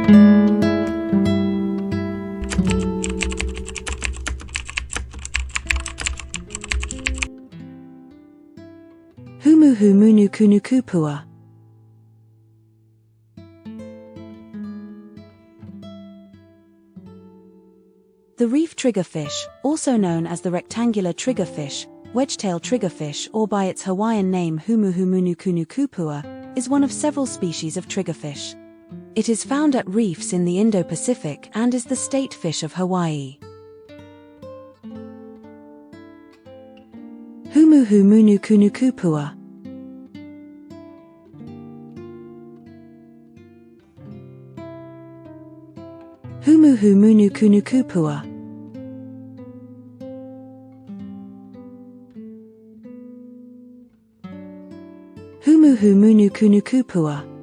Humuhumunukunukuapuaa. The reef triggerfish, also known as the rectangular triggerfish, wedgetail triggerfish, or by its Hawaiian name Humuhumunukunukuapuaa, is one of several species of triggerfish. It is found at reefs in the Indo-Pacific and is the state fish of Hawaii. Humuhumunukunukuapuaa. Humuhumunukunukuapuaa. Humuhumunukunukuapuaa.